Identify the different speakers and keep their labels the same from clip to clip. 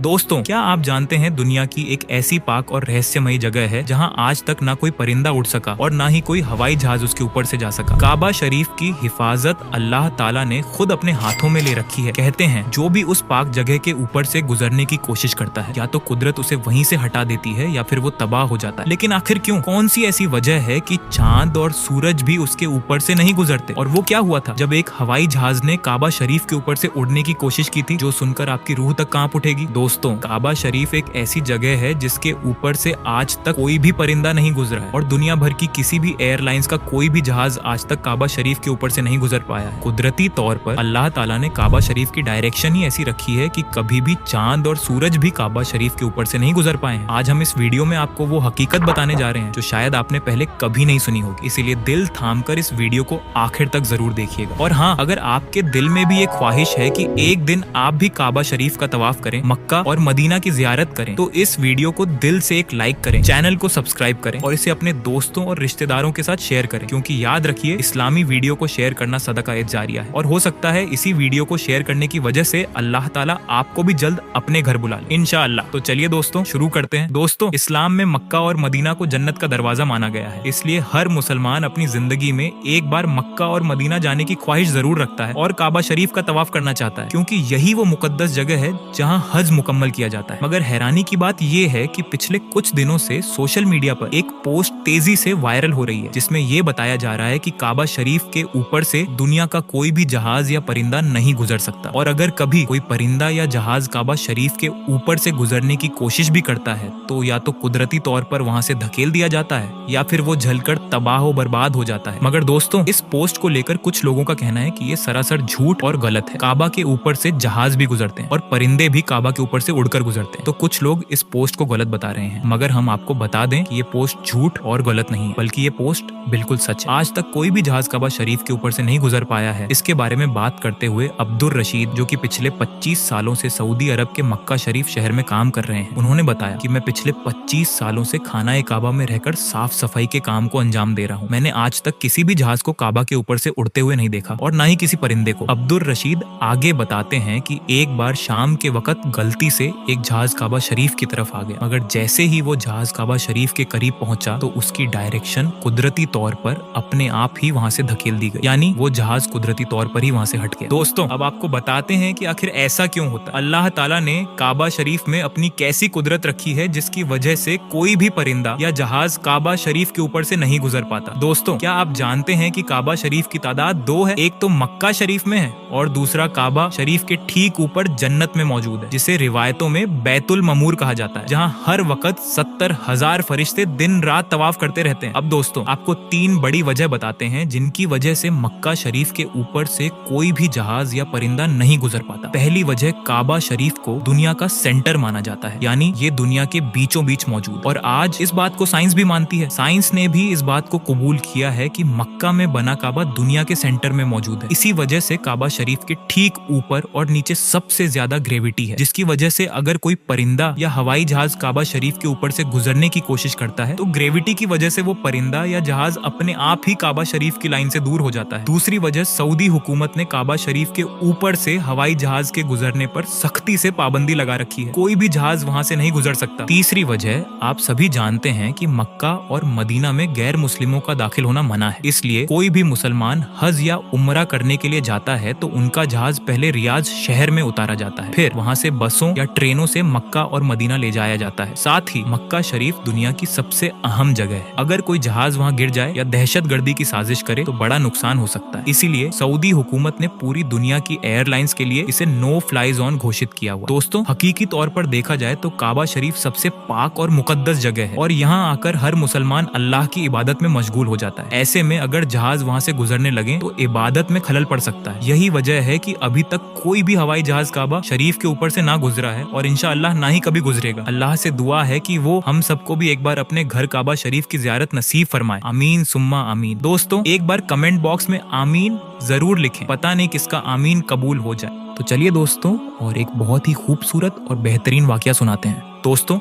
Speaker 1: दोस्तों, क्या आप जानते हैं दुनिया की एक ऐसी पाक और रहस्यमयी जगह है जहां आज तक ना कोई परिंदा उड़ सका और ना ही कोई हवाई जहाज उसके ऊपर से जा सका। काबा शरीफ की हिफाजत अल्लाह ताला ने खुद अपने हाथों में ले रखी है। कहते हैं जो भी उस पाक जगह के ऊपर से गुजरने की कोशिश करता है या तो कुदरत उसे वहीं से हटा देती है या फिर वो तबाह हो जाता है। लेकिन आखिर क्यों? कौन सी ऐसी वजह है कि चांद और सूरज भी उसके ऊपर से नहीं गुजरते? और वो क्या हुआ था जब एक हवाई जहाज ने काबा शरीफ के ऊपर से उड़ने की कोशिश की थी, जो सुनकर आपकी रूह तक कांप उठेगी। दोस्तों, काबा शरीफ एक ऐसी जगह है जिसके ऊपर से आज तक कोई भी परिंदा नहीं गुजरा है और दुनिया भर की किसी भी एयरलाइंस का कोई भी जहाज आज तक काबा शरीफ के ऊपर से नहीं गुजर पाया है। कुदरती तौर पर अल्लाह ताला ने काबा शरीफ की डायरेक्शन ही ऐसी रखी है कि कभी भी चांद और सूरज भी काबा शरीफ के ऊपर से नहीं गुजर पाए हैं। आज हम इस वीडियो में आपको वो हकीकत बताने जा रहे हैं जो शायद आपने पहले कभी नहीं सुनी होगी, इसीलिए दिल थामकर इस वीडियो को आखिर तक जरूर देखिएगा। और हाँ, अगर आपके दिल में भी एक ख्वाहिश है कि एक दिन आप भी काबा शरीफ का तवाफ करें, मक्का और मदीना की जियारत करें, तो इस वीडियो को दिल से एक लाइक करें, चैनल को सब्सक्राइब करें और इसे अपने दोस्तों और रिश्तेदारों के साथ शेयर करें, क्योंकि याद रखिए इस्लामी वीडियो को शेयर करना सदका जारिया है और हो सकता है इसी वीडियो को शेयर करने की वजह से अल्लाह ताला आपको भी जल्द अपने घर बुला ले इंशाअल्लाह। तो चलिए दोस्तों, शुरू करते हैं। दोस्तों, इस्लाम में मक्का और मदीना को जन्नत का दरवाजा माना गया है, इसलिए हर मुसलमान अपनी जिंदगी में एक बार मक्का और मदीना जाने की ख्वाहिश जरूर रखता है और काबा शरीफ का तवाफ करना चाहता है, क्योंकि यही वो मुकद्दस जगह है जहां हज मुकम्मल किया जाता है। मगर हैरानी की बात ये है कि पिछले कुछ दिनों से सोशल मीडिया पर एक पोस्ट तेजी से वायरल हो रही है, जिसमें ये बताया जा रहा है कि काबा शरीफ के ऊपर से दुनिया का कोई भी जहाज या परिंदा नहीं गुजर सकता, और अगर कभी कोई परिंदा या जहाज काबा शरीफ के ऊपर से गुजरने की कोशिश भी करता है तो या तो कुदरती तौर पर वहां से धकेल दिया जाता है या फिर वो जलकर तबाह बर्बाद हो जाता है। मगर दोस्तों, इस पोस्ट को लेकर कुछ लोगों का कहना है कि ये सरासर झूठ और गलत है। काबा के ऊपर से जहाज भी गुजरते हैं और परिंदे भी काबा के ऊपर से उड़कर गुजरते हैं। तो कुछ लोग इस पोस्ट को गलत बता रहे हैं, मगर हम आपको बता दें कि ये पोस्ट झूठ और गलत नहीं है, बल्कि ये पोस्ट बिल्कुल सच है। आज तक कोई भी जहाज काबा शरीफ के ऊपर से नहीं गुजर पाया है। इसके बारे में बात करते हुए अब्दुल रशीद, जो कि पिछले 25 सालों से सऊदी अरब के मक्का शरीफ शहर में काम कर रहे हैं, उन्होंने बताया कि मैं पिछले 25 सालों से खाना काबा में रहकर साफ सफाई के काम को अंजाम दे रहा हूँ। मैंने आज तक किसी भी जहाज को काबा के ऊपर से उड़ते हुए नहीं देखा और ना ही किसी परिंदे को। अब्दुल रशीद आगे बताते हैं कि एक बार शाम के वक्त गलती से एक जहाज काबा शरीफ की तरफ आ गया, मगर जैसे ही वो जहाज काबा शरीफ के करीब पहुंचा तो उसकी डायरेक्शन कुदरती तौर पर अपने आप ही वहां से धकेल दी गई, यानी वो जहाज कुदरती तौर पर ही वहां से हट गया। दोस्तों, अब आपको बताते हैं कि आखिर ऐसा क्यों होता है। अल्लाह ताला ने काबा शरीफ में अपनी कैसी कुदरत रखी है जिसकी वजह से कोई भी परिंदा या जहाज काबा शरीफ के ऊपर से नहीं गुजर पाता। दोस्तों, क्या आप जानते हैं कि काबा शरीफ की तादाद 2 है? एक तो मक्का शरीफ में है और दूसरा काबा शरीफ के ठीक ऊपर जन्नत में मौजूद है, जिसे रिवायतों में बैतुल ममूर कहा जाता है, जहां हर वक्त 70,000 फरिश्ते दिन रात तवाफ करते रहते हैं। अब दोस्तों, आपको 3 बड़ी वजह बताते हैं जिनकी वजह से मक्का शरीफ के ऊपर से कोई भी जहाज या परिंदा नहीं गुजर पाता। पहली वजह, काबा शरीफ को दुनिया का सेंटर माना जाता है, यानी ये दुनिया के बीचों बीच मौजूद, और आज इस बात को साइंस भी मानती है। साइंस ने भी इस बात को कबूल किया है कि मक्का में बना काबा दुनिया के सेंटर में मौजूद है। इसी वजह से काबा शरीफ के ठीक ऊपर और नीचे सबसे ज्यादा ग्रेविटी है, जिसकी वजह से अगर कोई परिंदा या हवाई जहाज काबा शरीफ के ऊपर से गुजरने की कोशिश करता है तो ग्रेविटी की वजह से वो परिंदा या जहाज अपने आप ही काबा शरीफ की लाइन से दूर हो जाता है। दूसरी वजह, सऊदी हुकूमत ने काबा शरीफ के ऊपर से हवाई जहाज के गुजरने पर सख्ती से पाबंदी लगा रखी है, कोई भी जहाज वहां से नहीं गुजर सकता। तीसरी वजह, आप सभी जानते हैं कि मक्का और मदीना में गैर मुस्लिमों का दाखिल होना मना है, इसलिए कोई भी मुसलमान हज या उम्रा करने के लिए जाता है तो उनका जहाज पहले रियाज शहर में उतारा जाता है, फिर वहां से बसों या ट्रेनों से मक्का और मदीना ले जाया जाता है। साथ ही मक्का शरीफ दुनिया की सबसे अहम जगह है, अगर कोई जहाज वहां गिर जाए या दहशतगर्दी की साजिश करे तो बड़ा नुकसान हो सकता है। इसीलिए सऊदी हुकूमत ने पूरी दुनिया की एयरलाइंस के लिए इसे नो फ्लाई जोन घोषित किया हुआ। दोस्तों, हकीकी तौर पर देखा जाए तो काबा शरीफ सबसे पाक और मुकद्दस जगह है और यहाँ आकर हर मुसलमान अल्लाह की इबादत में मशगूल हो जाता है। ऐसे में अगर जहाज वहाँ से गुजरने लगे तो इबादत में खलल पड़ सकता है। यही वजह है कि अभी तक कोई भी हवाई जहाज काबा शरीफ के ऊपर से ना गुजरा है और इंशाअल्लाह ना ही कभी गुजरेगा। अल्लाह से दुआ है कि वो हम सबको भी एक बार अपने घर काबा शरीफ की ज़ियारत नसीब फरमाए। आमीन सुम्मा आमीन। दोस्तों, एक बार कमेंट बॉक्स में आमीन जरूर लिखें, पता नहीं किसका आमीन कबूल हो जाए। तो चलिए दोस्तों, और एक बहुत ही खूबसूरत और बेहतरीन वाकया सुनाते हैं। दोस्तों,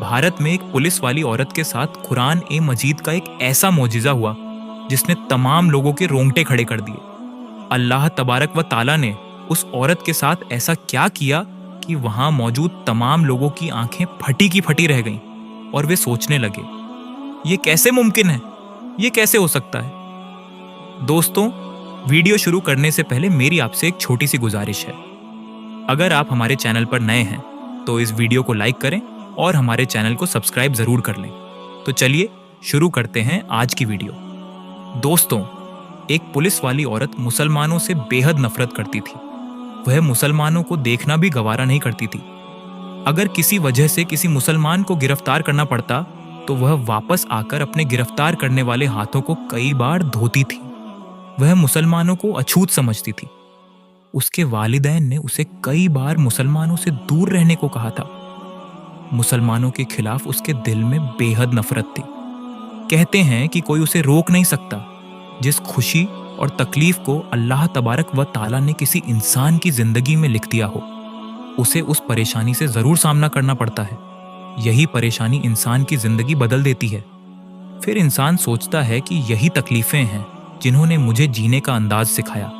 Speaker 1: भारत में एक पुलिस वाली औरत के साथ कुरान ए मजीद का एक ऐसा मौजिज़ा हुआ जिसने तमाम लोगों के रोंगटे खड़े कर दिए। अल्लाह तबारक व ताला ने उस औरत के साथ ऐसा क्या किया कि वहां मौजूद तमाम लोगों की आंखें फटी की फटी रह गईं और वे सोचने लगे, ये कैसे मुमकिन है, ये कैसे हो सकता है। दोस्तों, वीडियो शुरू करने से पहले मेरी आपसे एक छोटी सी गुजारिश है। अगर आप हमारे चैनल पर नए हैं तो इस वीडियो को लाइक करें और हमारे चैनल को सब्सक्राइब जरूर कर लें। तो चलिए शुरू करते हैं आज की वीडियो। दोस्तों, एक पुलिस वाली औरत मुसलमानों से बेहद नफरत करती थी। वह मुसलमानों को देखना भी गवारा नहीं करती थी। अगर किसी वजह से किसी मुसलमान को गिरफ्तार करना पड़ता तो वह वापस आकर अपने गिरफ्तार करने वाले हाथों को कई बार धोती थी। वह मुसलमानों को अछूत समझती थी। उसके वालिदैन ने उसे कई बार मुसलमानों से दूर रहने को कहा था। मुसलमानों के खिलाफ उसके दिल में बेहद नफरत थी। कहते हैं कि कोई उसे रोक नहीं सकता। जिस खुशी और तकलीफ को अल्लाह तबारक व ताला ने किसी इंसान की जिंदगी में लिख दिया हो, उसे उस परेशानी से जरूर सामना करना पड़ता है। यही परेशानी इंसान की जिंदगी बदल देती है। फिर इंसान सोचता है कि यही तकलीफें हैं जिन्होंने मुझे जीने का अंदाज सिखाया।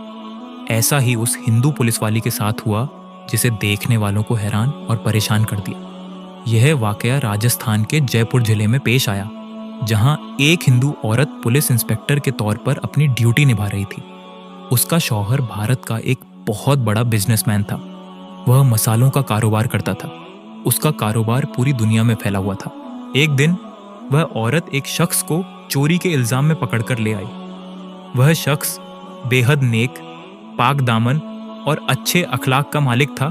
Speaker 1: ऐसा ही उस हिंदू पुलिस वाली के साथ हुआ, जिसे देखने वालों को हैरान और परेशान कर दिया। यह वाकया राजस्थान के जयपुर जिले में पेश आया, जहां एक हिंदू औरत पुलिस इंस्पेक्टर के तौर पर अपनी ड्यूटी निभा रही थी। उसका शौहर भारत का एक बहुत बड़ा बिजनेसमैन था। वह मसालों का कारोबार करता था। उसका कारोबार पूरी दुनिया में फैला हुआ था। एक दिन वह औरत एक शख्स को चोरी के इल्जाम में पकड़कर ले आई। वह शख्स बेहद नेक, पाक दामन और अच्छे अखलाक का मालिक था।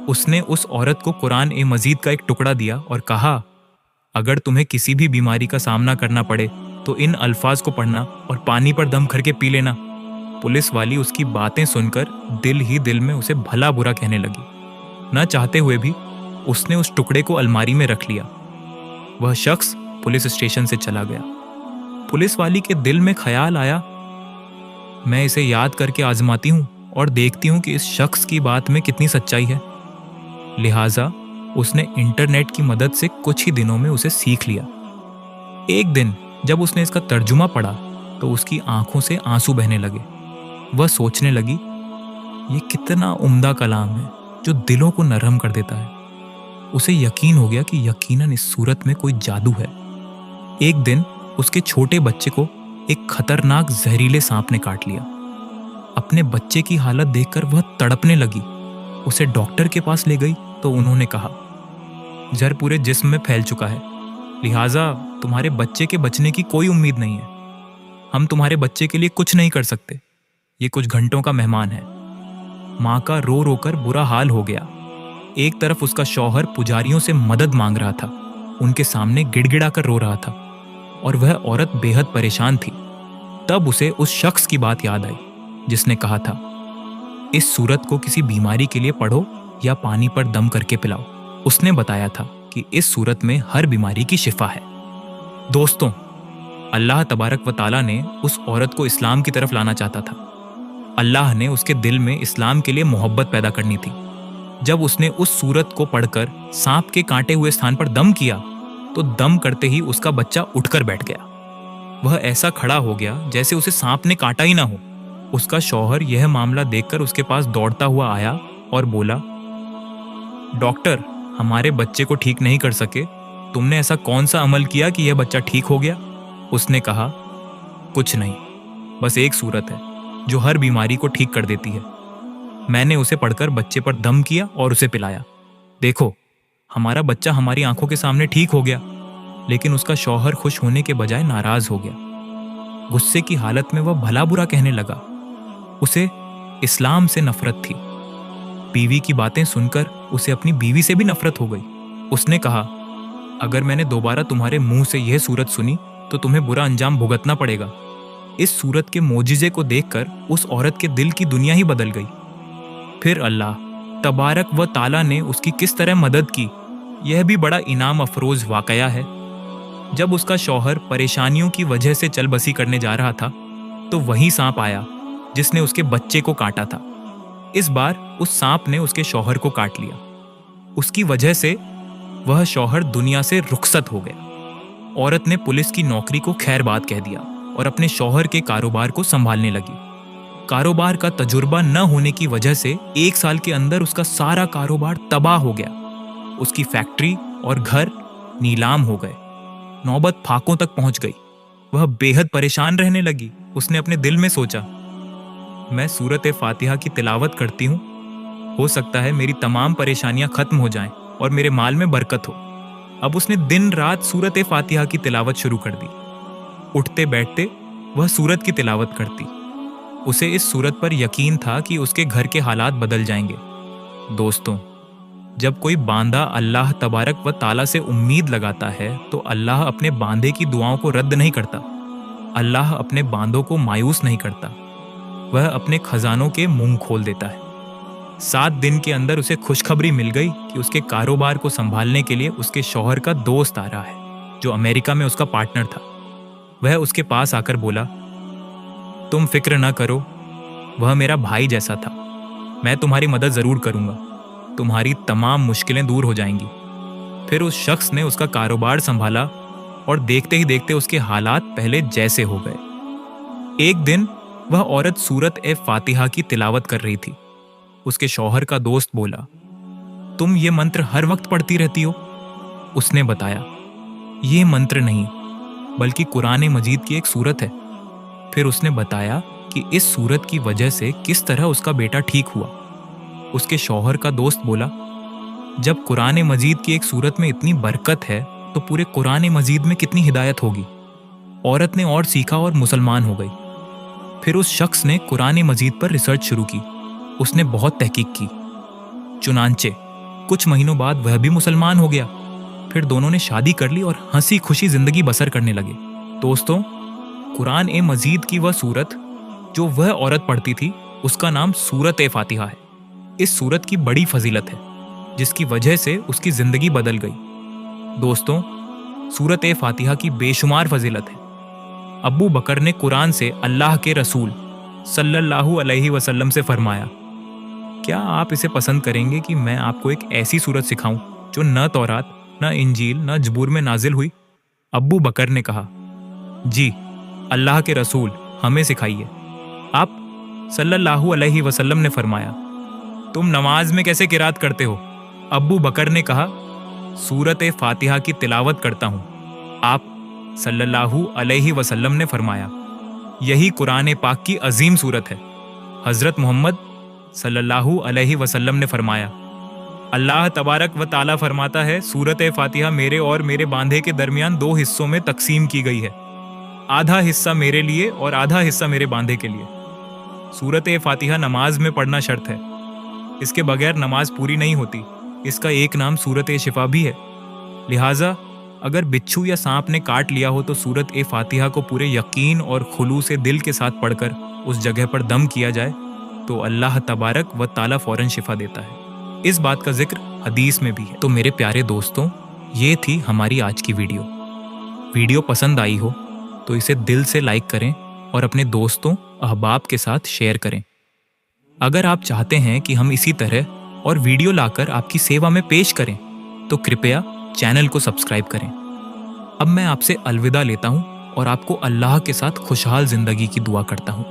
Speaker 1: उसने उस औरत को कुरान ए मजीद का एक टुकड़ा दिया और कहा, अगर तुम्हें किसी भी बीमारी का सामना करना पड़े तो इन अल्फाज को पढ़ना और पानी पर दम करके पी लेना। पुलिस वाली उसकी बातें सुनकर दिल ही दिल में उसे भला बुरा कहने लगी। न चाहते हुए भी उसने उस टुकड़े को अलमारी में रख लिया। वह शख्स पुलिस स्टेशन से चला गया। पुलिस वाली के दिल में ख्याल आया, मैं इसे याद करके आजमाती हूँ और देखती हूँ कि इस शख्स की बात में कितनी सच्चाई है। लिहाजा उसने इंटरनेट की मदद से कुछ ही दिनों में उसे सीख लिया। एक दिन जब उसने इसका तर्जुमा पढ़ा तो उसकी आंखों से आंसू बहने लगे। वह सोचने लगी, ये कितना उम्दा कलाम है जो दिलों को नरम कर देता है। उसे यकीन हो गया कि यकीनन इस सूरत में कोई जादू है। एक दिन उसके छोटे बच्चे को एक खतरनाक जहरीले सांप ने काट लिया। अपने बच्चे की हालत देखकर वह तड़पने लगी। उसे डॉक्टर के पास ले गई तो उन्होंने कहा, जहर पूरे जिस्म में फैल चुका है, लिहाजा तुम्हारे बच्चे के बचने की कोई उम्मीद नहीं है। हम तुम्हारे बच्चे के लिए कुछ नहीं कर सकते। ये कुछ घंटों का मेहमान है। माँ का रो रो कर बुरा हाल हो गया। एक तरफ उसका शौहर पुजारियों से मदद मांग रहा था, उनके सामने गिड़गिड़ा कर रो रहा था, और वह औरत बेहद परेशान थी। तब उसे उस शख्स की बात याद आई जिसने कहा था, इस सूरत को किसी बीमारी के लिए पढ़ो या पानी पर दम करके पिलाओ। उसने बताया था कि इस सूरत में हर बीमारी की शिफा है। दोस्तों, अल्लाह तबारक व ताला ने उस औरत को इस्लाम की तरफ लाना चाहता था। अल्लाह ने उसके दिल में इस्लाम के लिए मोहब्बत पैदा करनी थी। जब उसने उस सूरत को पढ़कर सांप के कांटे हुए स्थान पर दम किया तो दम करते ही उसका बच्चा उठकर बैठ गया। वह ऐसा खड़ा हो गया जैसे उसे सांप ने काटा ही ना हो। उसका शौहर यह मामला देखकर उसके पास दौड़ता हुआ आया और बोला, डॉक्टर, हमारे बच्चे को ठीक नहीं कर सके, तुमने ऐसा कौन सा अमल किया कि यह बच्चा ठीक हो गया? उसने कहा, कुछ नहीं, बस एक सूरत है जो हर बीमारी को ठीक कर देती है। मैंने उसे पढ़कर बच्चे पर दम किया और उसे पिलाया। देखो, हमारा बच्चा हमारी आंखों के सामने ठीक हो गया। लेकिन उसका शौहर खुश होने के बजाय नाराज हो गया। गुस्से की हालत में वह भला बुरा कहने लगा। उसे इस्लाम से नफरत थी। बीवी की बातें सुनकर उसे अपनी बीवी से भी नफरत हो गई। उसने कहा, अगर मैंने दोबारा तुम्हारे मुंह से यह सूरत सुनी तो तुम्हें बुरा अंजाम भुगतना पड़ेगा। इस सूरत के मोजिजे को देखकर उस औरत के दिल की दुनिया ही बदल गई। फिर अल्लाह तबारक व ताला ने उसकी किस तरह मदद की, यह भी बड़ा इनाम अफरोज वाकया है। जब उसका शौहर परेशानियों की वजह से चल बसी करने जा रहा था तो वही सांप आया जिसने उसके बच्चे को काटा था। इस बार उस सांप ने उसके शौहर को काट लिया। उसकी वजह से वह शौहर दुनिया से रुखसत हो गया। औरत ने पुलिस की नौकरी को खैर बात कह दिया और अपने शौहर के कारोबार को संभालने लगी। कारोबार का तजुर्बा न होने की वजह से 1 साल के अंदर उसका सारा कारोबार तबाह हो गया। उसकी फैक्ट्री और घर नीलाम हो गए। नौबत फाकों तक पहुंच गई। वह बेहद परेशान रहने लगी। उसने अपने दिल में सोचा, मैं सूरत फातिहा की तिलावत करती हूँ, हो सकता है मेरी तमाम परेशानियां खत्म हो जाएं और मेरे माल में बरकत हो। अब उसने दिन रात सूरत फातिहा की तिलावत शुरू कर दी। उठते बैठते वह सूरत की तिलावत करती। उसे इस सूरत पर यकीन था कि उसके घर के हालात बदल जाएंगे। दोस्तों, जब कोई बांदा अल्लाह तबारक व ताला से उम्मीद लगाता है तो अल्लाह अपने बांदे की दुआओं को रद्द नहीं करता। अल्लाह अपने बांदों को मायूस नहीं करता। वह अपने खजानों के मुंह खोल देता है। 7 दिन के अंदर उसे खुशखबरी मिल गई कि उसके कारोबार को संभालने के लिए उसके शौहर का दोस्त आ रहा है, जो अमेरिका में उसका पार्टनर था। वह उसके पास आकर बोला, तुम फिक्र न करो, वह मेरा भाई जैसा था। मैं तुम्हारी मदद जरूर करूंगा। तुम्हारी तमाम मुश्किलें दूर हो जाएंगी। फिर उस शख्स ने उसका कारोबार संभाला और देखते ही देखते उसके हालात पहले जैसे हो गए। एक दिन वह औरत सूरत फातिहा की तिलावत कर रही थी। उसके शौहर का दोस्त बोला, तुम ये मंत्र हर वक्त पढ़ती रहती हो? उसने बताया, ये मंत्र नहीं बल्कि कुरान मजीद की एक सूरत है। फिर उसने बताया कि इस सूरत की वजह से किस तरह उसका बेटा ठीक हुआ। उसके शौहर का दोस्त बोला, जब कुरान मजीद की एक सूरत में इतनी बरकत है तो पूरे कुरान मजीद में कितनी हिदायत होगी। औरत ने और सीखा और मुसलमान हो गई। फिर उस शख्स ने कुरान मजीद पर रिसर्च शुरू की। उसने बहुत तहकीक की। चुनांचे कुछ महीनों बाद वह भी मुसलमान हो गया। फिर दोनों ने शादी कर ली और हंसी खुशी जिंदगी बसर करने लगे। दोस्तों, कुरान मजीद की वह सूरत जो वह औरत पढ़ती थी, उसका नाम सूरत फातिहा है। इस सूरत की बड़ी फजीलत है, जिसकी वजह से उसकी जिंदगी बदल गई। दोस्तों, सूरत फातिहा की बेशुमार फजीलत है। अब्बू बकर ने कुरान से अल्लाह के रसूल सल्लल्लाहु अलैहि वसल्लम से फरमाया, क्या आप इसे पसंद करेंगे कि मैं आपको एक ऐसी सूरत सिखाऊं जो न तौरात, न इंजील, न जबूर में नाजिल हुई? अब्बू बकर ने कहा, जी अल्लाह के रसूल, हमें सिखाइए। आप सल्लल्लाहु अलैहि वसल्लम ने फरमाया, तुम नमाज में कैसे किरात करते हो? अब्बू बकर ने कहा, सूरत फातिहा की तिलावत करता हूँ। आप सल्लल्लाहु अलैहि वसल्लम ने फरमाया, यही कुरान पाक की अजीम सूरत है। हजरत मोहम्मद सल्लल्लाहु अलैहि वसल्लम ने फरमाया, अल्लाह तबारक व ताला फरमाता है, सूरत फातिहा मेरे और मेरे बांधे के दरमियान 2 हिस्सों में तकसीम की गई है। आधा हिस्सा मेरे लिए और आधा हिस्सा मेरे बांधे के लिए। सूरत फातिहा नमाज में पढ़ना शर्त है। इसके बगैर नमाज पूरी नहीं होती। इसका एक नाम सूरत शिफा भी है। लिहाजा अगर बिच्छू या सांप ने काट लिया हो तो सूरत फातिहा को पूरे यकीन और खुलूस दिल के साथ पढ़कर उस जगह पर दम किया जाए तो अल्लाह तबारक व ताला फौरन शिफा देता है। इस बात का जिक्र हदीस में भी है। तो मेरे प्यारे दोस्तों, ये थी हमारी आज की वीडियो पसंद आई हो तो इसे दिल से लाइक करें और अपने दोस्तों अहबाब के साथ शेयर करें। अगर आप चाहते हैं कि हम इसी तरह और वीडियो लाकर आपकी सेवा में पेश करें तो कृपया चैनल को सब्सक्राइब करें। अब मैं आपसे अलविदा लेता हूं और आपको अल्लाह के साथ खुशहाल जिंदगी की दुआ करता हूं।